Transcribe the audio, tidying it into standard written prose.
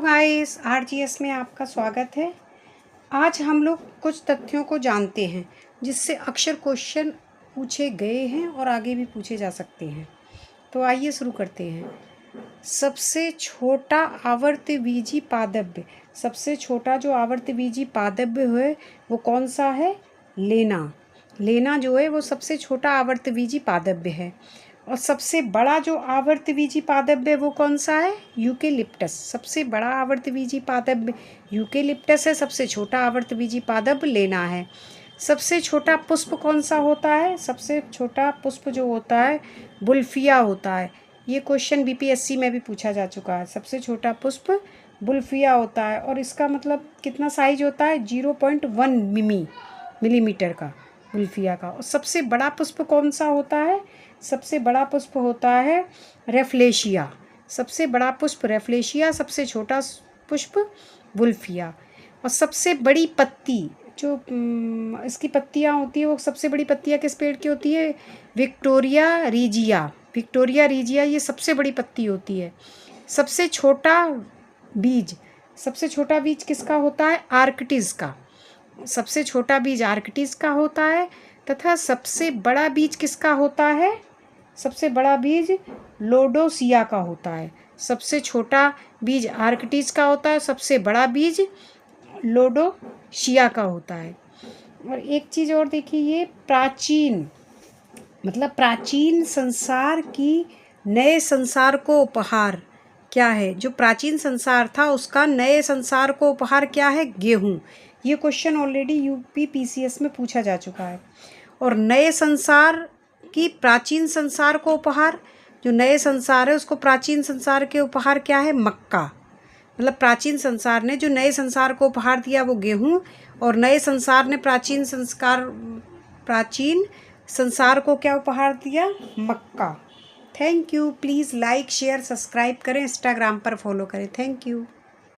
Guys, RGS में आपका स्वागत है। आज हम लोग कुछ तथ्यों को जानते हैं जिससे अक्सर क्वेश्चन पूछे गए हैं और आगे भी पूछे जा सकते हैं। तो आइए शुरू करते हैं। सबसे छोटा आवर्तबीजी पादप, सबसे छोटा जो आवर्तबीजी पादप है वो कौन सा है? लेना। लेना जो है वो सबसे छोटा आवर्तबीजी पादप है। और सबसे बड़ा जो आवर्तबीजी पादप है वो कौन सा है? यूकेलिप्टस। सबसे बड़ा आवर्तबीजी पादप यूकेलिप्टस है, सबसे छोटा आवर्तबीजी पादप लेना है। सबसे छोटा पुष्प कौन सा होता है? सबसे छोटा पुष्प जो होता है बुल्फिया होता है। ये क्वेश्चन बीपीएससी में भी पूछा जा चुका है। सबसे छोटा पुष्प बुल्फिया होता है और इसका मतलब कितना साइज होता है? 0.1 मिलीमीटर का बुल्फिया का। और सबसे बड़ा पुष्प कौन सा होता है? सबसे बड़ा पुष्प होता है रेफ्लेशिया। सबसे बड़ा पुष्प रेफ्लेशिया, सबसे छोटा पुष्प बुल्फिया। और सबसे बड़ी पत्ती जो इसकी पत्तियाँ होती है वो सबसे बड़ी पत्तियाँ किस पेड़ की होती है? Victoria regia. विक्टोरिया रीजिया ये सबसे बड़ी पत्ती होती है। सबसे छोटा बीज, सबसे छोटा बीज किसका होता है? आर्कटिस का। सबसे छोटा बीज आर्कटिस का होता है। तथा सबसे बड़ा बीज किसका होता है? सबसे बड़ा बीज लोडोसिया का होता है। सबसे छोटा बीज आर्कटिस का होता है, सबसे बड़ा बीज लोडोसिया का होता है। और एक चीज़ और देखिए, ये प्राचीन मतलब प्राचीन संसार की नए संसार को उपहार क्या है? जो प्राचीन संसार था उसका नए संसार को उपहार क्या है? गेहूँ। ये क्वेश्चन ऑलरेडी यूपी पीसीएस में पूछा जा चुका है। और नए संसार की प्राचीन संसार को उपहार, जो नए संसार है उसको प्राचीन संसार के उपहार क्या है? मक्का। मतलब प्राचीन संसार ने जो नए संसार को उपहार दिया वो गेहूँ, और नए संसार ने प्राचीन संसार को क्या उपहार दिया? मक्का। Thank you. Please like share subscribe करें, इंस्टाग्राम पर फॉलो करें। Thank you.